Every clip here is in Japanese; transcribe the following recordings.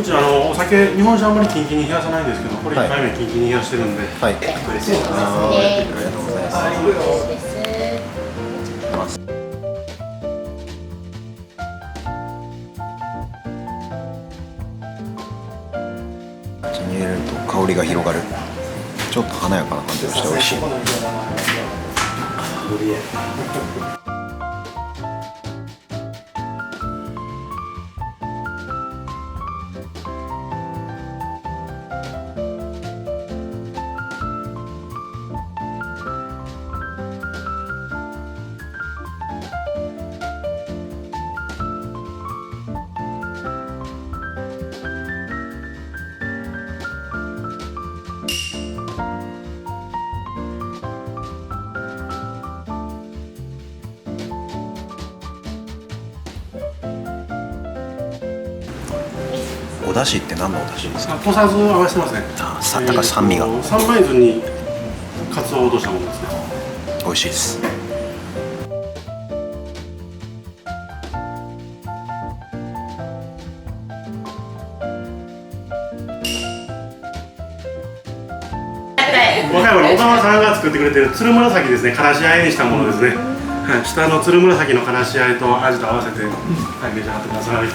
うちお酒、日本酒あんまりキンキンに冷やさないんですけど、これ1杯目キンキンに冷やしてるんで。はい。ありがとうございます。口に入れると香りが広がる。ちょっと華やかな感じがして美味しい。お出汁って何のお出汁ですか？土佐酢合わせてますね。だから酸味が。三枚酢にカツオを落としたものですね。美味しいです。和歌山の小川さんが作ってくれてる鶴紫ですね。からしあえにしたものですね。はい、下の鶴紫のからしあえと味と合わせて、はい、召し上がってください。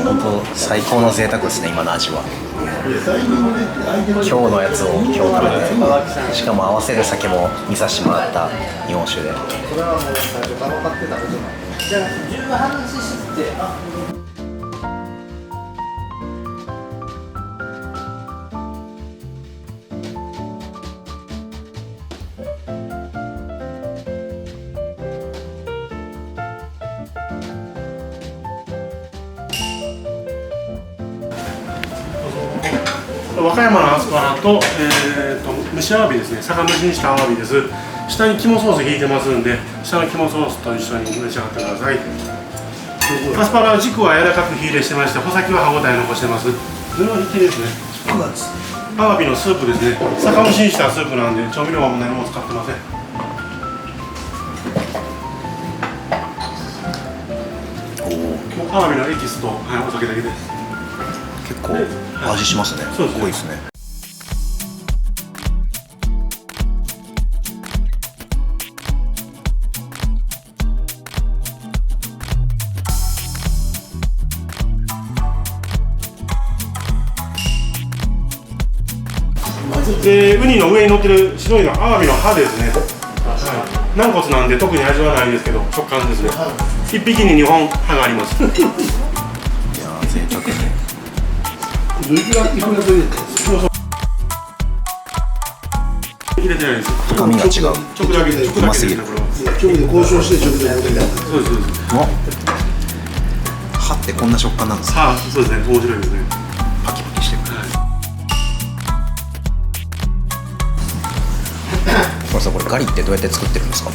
本当最高の贅沢ですね、今の味は。今日のやつを今日食べて、しかも合わせる酒も見させてもらった日本酒で。和歌山のアスパラと、蒸しアワビですね。酒蒸しにしたアワビです。下に肝ソース引いてますんで、下の肝ソースと一緒に召し上がってください。アスパラは軸は柔らかく火入れしてまして、穂先は歯ごたえ残してます。布引きですね。アワビのスープですね。酒蒸しにしたスープなんで、調味料は何も使ってません。アワビのエキスと、はい、お酒だけです。結構味しますね。そうですね。濃いですね。で、ウニの上に乗ってる白いのはアワビの歯ですね。はい、軟骨なんで特に味はないんですけど、食感ですね。一匹に2本歯があります。いやー、贅沢ですね。入れてないです。深みが違う。直だけで、うますぎる。直で交渉して直でやってた。そうです、そうです。歯ってこんな食感なんですか？さあ、そうですね、面白いですね。パキパキしてる。これさ、これガリってどうやって作ってるんですか？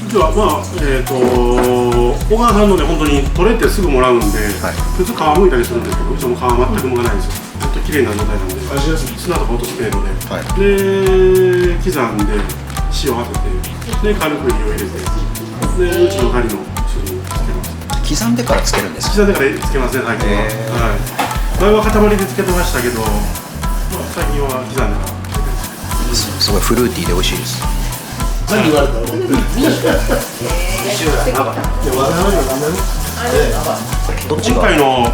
実はまあ、小川さんのね、本当に取れてすぐもらうんで、はい、普通皮むいたりするんですけど、うちも皮全くむかないんですよ。ずっと綺麗な状態なんで、砂とか落とす程度で、はい、で、刻んで、塩を当てて、で、軽く火を入れて、で、うちのガリの種類をつけます。刻んでからつけるんですか？刻んでからつけますね、最近は。はい。前は塊でつけてましたけど、まあ、最近は刻んでから。すごいフルーティーで美味しいです。何言われたの？どっちが？今回の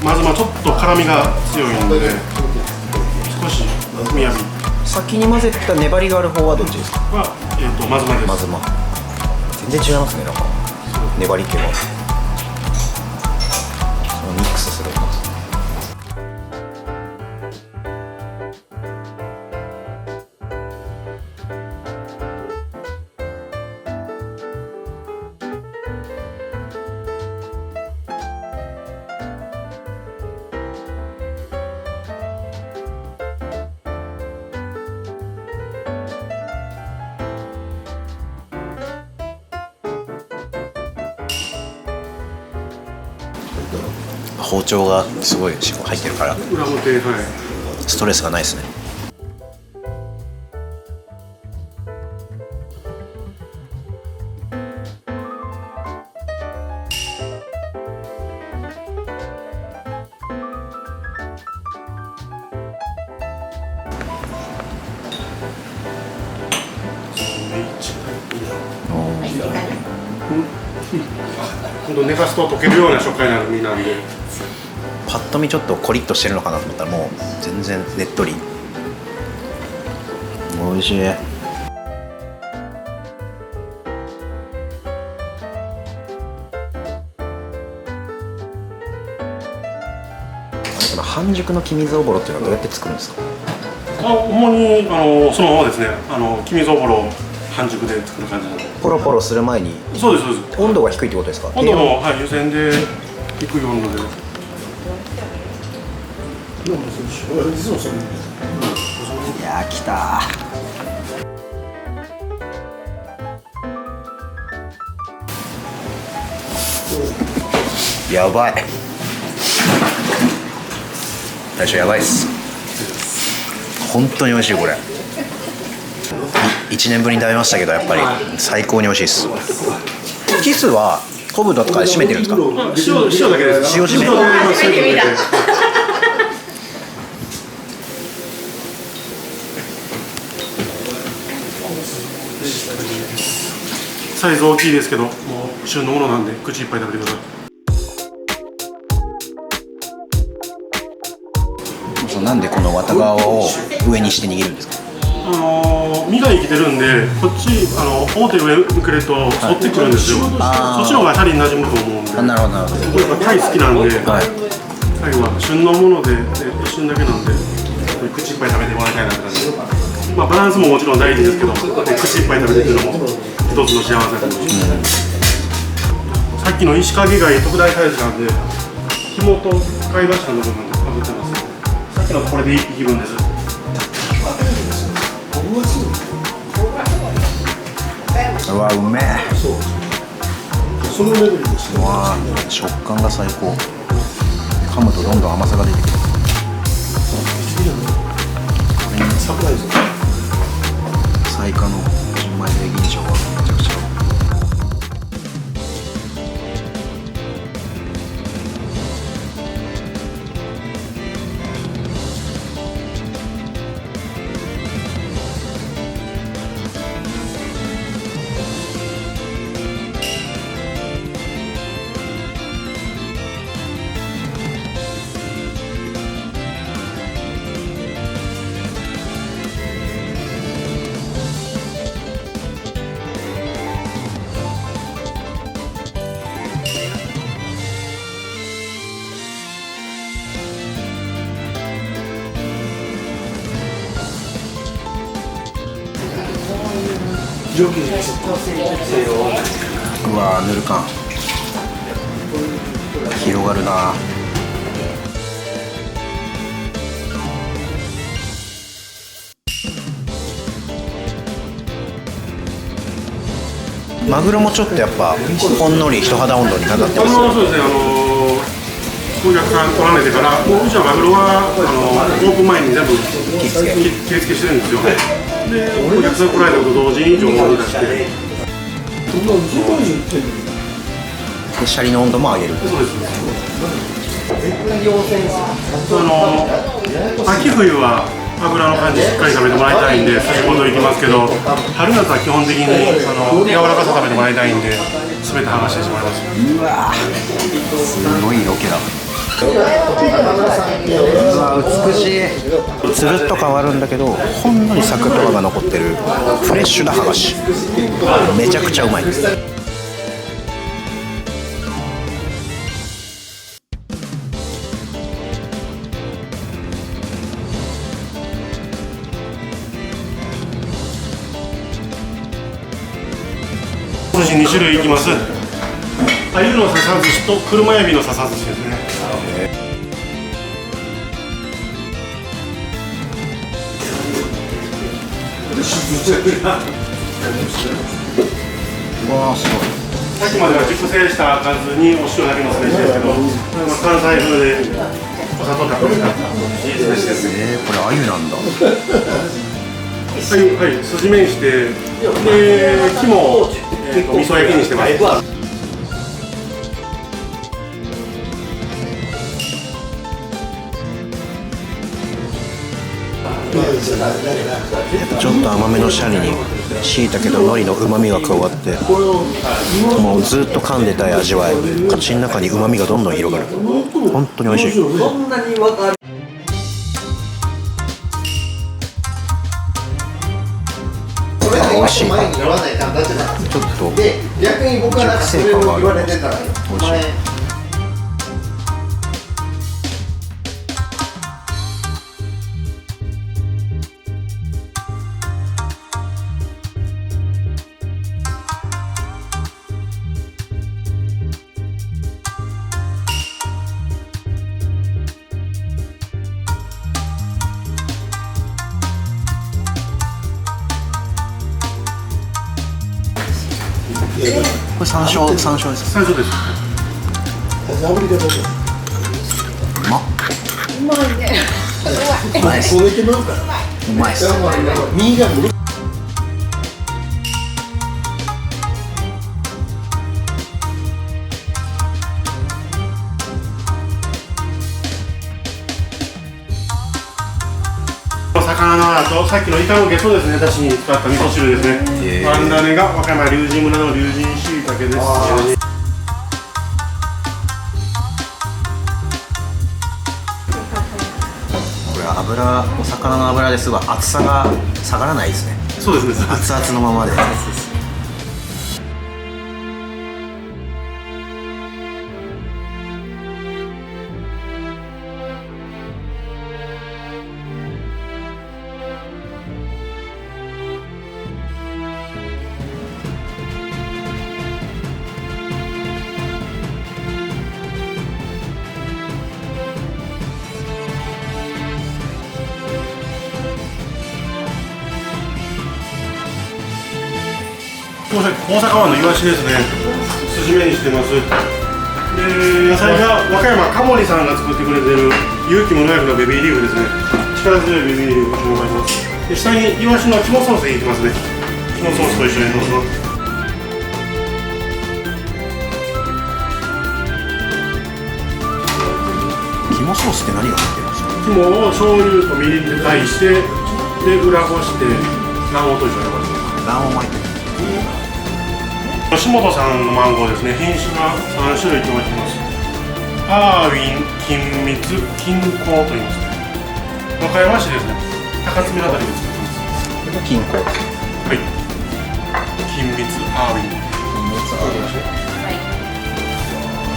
まずちょっと辛みが強いので、少しみやび。先に混ぜた粘りがある方はどっちですか？まずまです。まずま。全然違いますね、なんか粘り気が。そのミックスするんです。包丁がすごい入ってるから裏表、はい、ストレスがないですね。本当寝かすと溶けるような食感になる身なんで。パッと見ちょっとコリッとしてるのかなと思ったらもう全然ねっとり。おいしい。半熟の黄身そぼろっていうのはどうやって作るんですか？主にそのままですね。黄身そぼろを半熟で作る感じなんで。ポロポロする前にそうですそうです。温度が低いってことですか？温度もはい湯煎で低い温度で。いつもそれ。いやー来たー。やばい。最初やばいっす。本当に美味しいこれ。1年ぶりに食べましたけどやっぱり最高に美味しいです。キスは昆布とかで締めてるんですか？塩だけです。塩締め。サイズ大きいですけど、もう旬のものなんで口いっぱい食べてください。なんでこの綿側を上にして握るんですか？身が生きてるんで、こっち表上にくれると反ってくるんですよ。そっちの方がシャリに馴染むと思うんで。なるほどなるほど。これやっぱタイ好きなんで、はい、タイは旬のもので一瞬だけなんで、口いっぱい食べてもらいたいなって感じ。まあバランスももちろん大事ですけど、口いっぱい食べてるのも一つの幸せだと思います。さっきの石影貝特大サイズなんで、紐と貝柱の部分でかぶってます。さっきのこれで1匹分です。うわうめえ。そのレベルですね。うわ食感が最高。噛むとどんどん甘さが出てくる。サプライズ。サイカの純米で銀賞はめちゃくちゃ。蒸気です。うわぬる感広がるな。マグロもちょっとやっぱほんのり人肌温度にかかってます。そうですね。お客さん来られてから、もううちはマグロはオープン前に全部切り付けしてるんですよ。で、お客さん来られたこと同時に常温に出して。でシャリの温度も上げる。そうです。秋冬は油の感じしっかり食べてもらいたいんで筋ごといきますけど、春夏は基本的に柔らかさ食べてもらいたいんで全て剥がしてしまいます。うわすごいロケだ。うわ美しい。つるっと変わるんだけどほんのりサクッとが残ってるフレッシュな剥がし。めちゃくちゃうまいです。お寿司2種類いきます。鮎の笹寿司と車エビの笹寿司ですね。わあすごい。さっきまでは熟成した数にお塩だけのせですけど、関西風でお砂糖たっぷり使ったいいですね。これ鮎なんだ。はい、筋面して、で肝を、味噌焼きにしてます。ちょっと甘めのシャリに椎茸と海苔の旨味が加わってもうずっと噛んでたい味わい、口の中に旨味がどんどん広がる。本当に美味しい。美味しい。ちょっと熟成感がある。美味しい。これ山椒です。最初です。炙り方じうまっ。うまいね。うまいっす。ゃん。こねてまうから。うまいっす。身がむる。魚の後、さっきのイカのゲソですね、だしに使った味噌汁ですね。ワンダネが和歌山龍神村の龍神椎茸です。これ油、お魚の油ですごい厚さが下がらないですね。そうですね。熱々のままで。大阪湾のイワシですね。筋目にしてます。で、野菜が和歌山かもりさんが作ってくれてる有機無農薬のベビーリーフですね。力強いベビーリーフをご紹介します。で、下にイワシの肝ソース入れてますね。肝ソースと一緒にどうぞ。肝ソースって何が入ってるんですか？肝を醤油とみりんで炊いして、で裏ごして卵黄と一緒に混ぜます。卵黄も入ってる。吉本さんのマンゴーですね。品種が3種類決まっています。アーウィン、金蜜、金香と言いますね。和歌山市ですね。高津のあたりで作ってます。これが金香。はい。金蜜、アーウィン。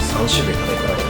3種類食べ比べます。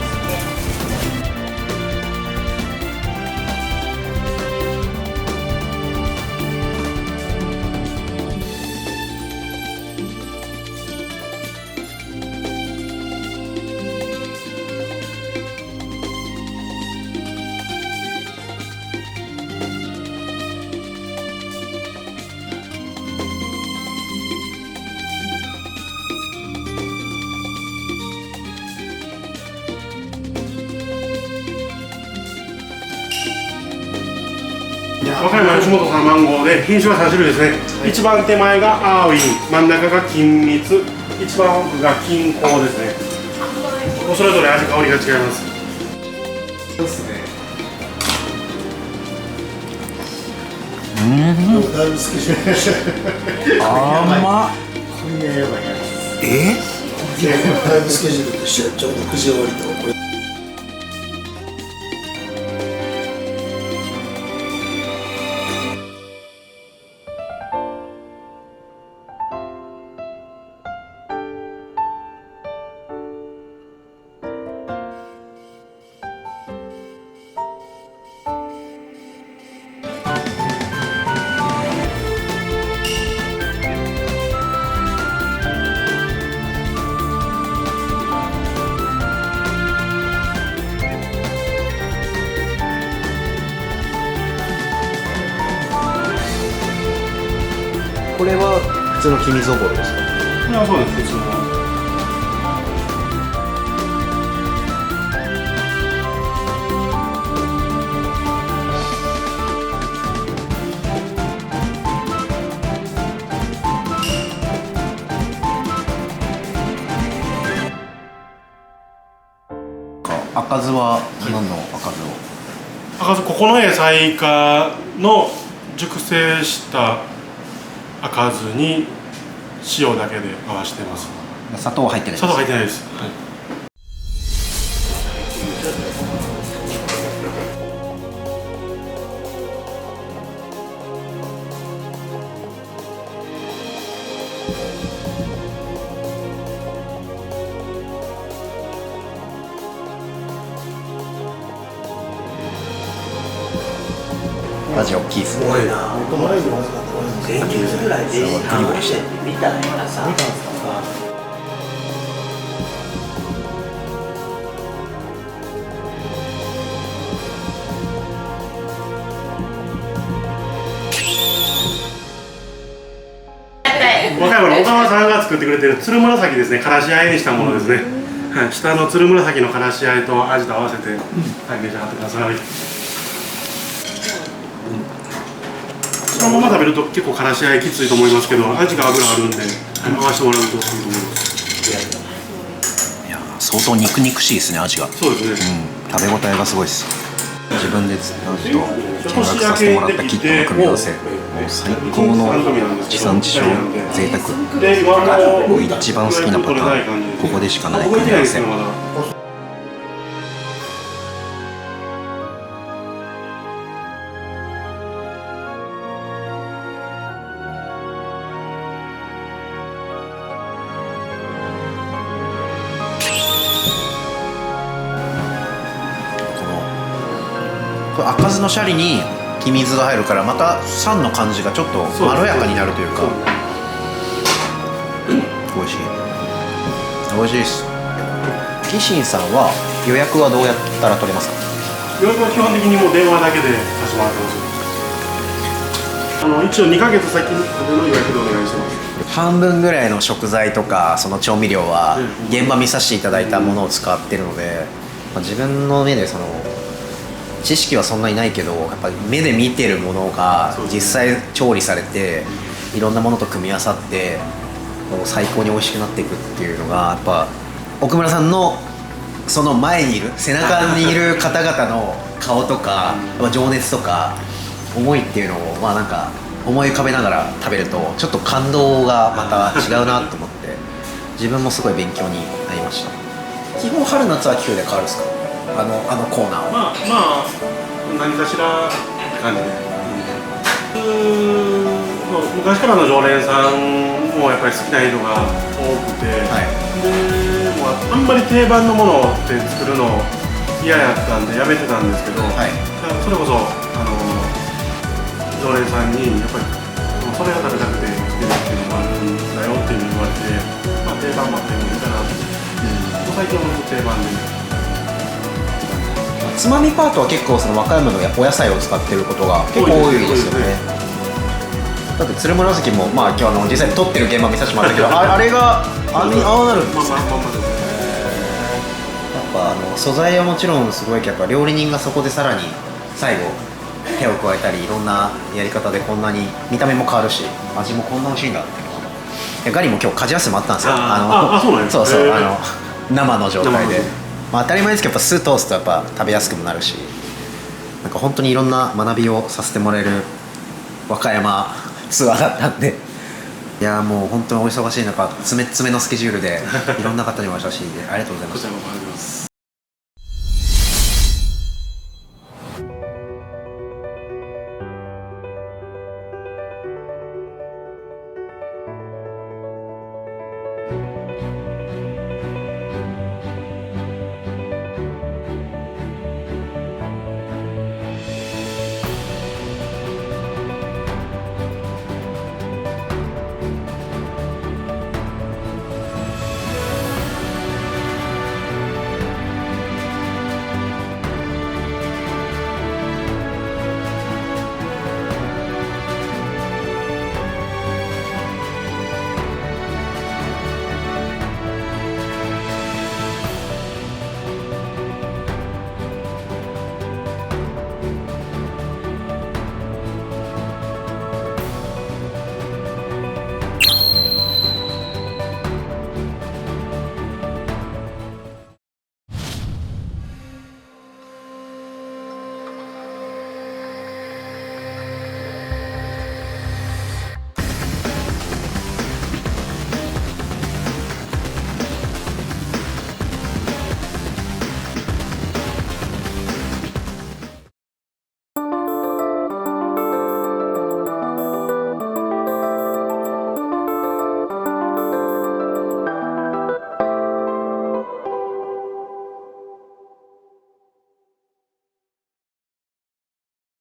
和歌山吉本さんのマンゴーで品種が3種類ですね。一番手前がアーウィン、真ん中が金蜜、一番奥が金香ですね。それぞれ味香りが違います。そうですね。だいぶ好きじゃない。甘っ。今夜やばいやつ。だいぶスケジュールとしてはちょうど9時終わりと。これは普通の黄身そぼろですか？これはそうです。普通の。赤酢は何の赤酢を？赤酢、ここの野菜化の熟成した開かずに塩だけで合わせてます。砂糖は入ってないです。砂糖入ってないです、はい。マジ大きいですね。怖いな。電球ぐらいでグリグリして見たいなさ。和歌山の小川さんが作ってくれてる鶴紫ですね、からしあえにしたものですね、はい、下の鶴紫のからしあえと味と合わせて、はい、召し上がってください。そのまま食べると結構からしあえきついと思いますけど、味が油あるんで、合わせてもらうといいと思います。いや相当肉々しいですね、味が。そうですね、食べ応えがすごいです。自分でなんと見学させてもらったキットの組み合わせ、もう最高の地産地消贅沢。僕一番好きなパターン、ここでしかない組み合わせ。赤酢のシャリに黄水が入るからまた酸の感じがちょっとまろやかになるというか、美味しい美味しいです。キシンさんは予約はどうやったら取れますか？予約は基本的にもう電話だけでさせてもらってます。一応2ヶ月先の予約でお願いしてます。半分ぐらいの食材とかその調味料は現場見させていただいたものを使ってるので、自分の目でその知識はそんなにないけど、やっぱり目で見てるものが実際調理されていろんなものと組み合わさって最高に美味しくなっていくっていうのが、やっぱ奥村さんのその前にいる背中にいる方々の顔とか情熱とか思いっていうのをなんか思い浮かべながら食べるとちょっと感動がまた違うなと思って自分もすごい勉強になりました。基本春夏秋冬で変わるんですか？あのコーナーは。まあ何かしらって感じで、昔からの常連さんもやっぱり好きな人が多くて、はい、でもうあんまり定番のものって作るの嫌やったんでやめてたんですけど、はい、それこそ常連さんにやっぱりそれが食べたくて来てるっていうのもあるんだよっていうふうに言われて、定番もあってもいいかなって、最近は定番で。つまみパートは結構その和歌山のお野菜を使ってることが結構多いですよね。だって鶴紫も今日実際に撮ってる現場見させてもらったけどあれがああなるんですね。やっぱ素材はもちろんすごいけど、やっぱ料理人がそこでさらに最後手を加えたりいろんなやり方でこんなに見た目も変わるし味もこんな美味しいんだっていうのが。ガリも今日かじらせてもらったんですよ。そうそう生の状態で。当たり前ですけどやっぱ酢通すとやっぱ食べやすくもなるし、なんか本当にいろんな学びをさせてもらえる和歌山ツアーだったんで、いやもう本当にお忙しい中詰め詰めのスケジュールでいろんな方にお会いしたしありがとうございました。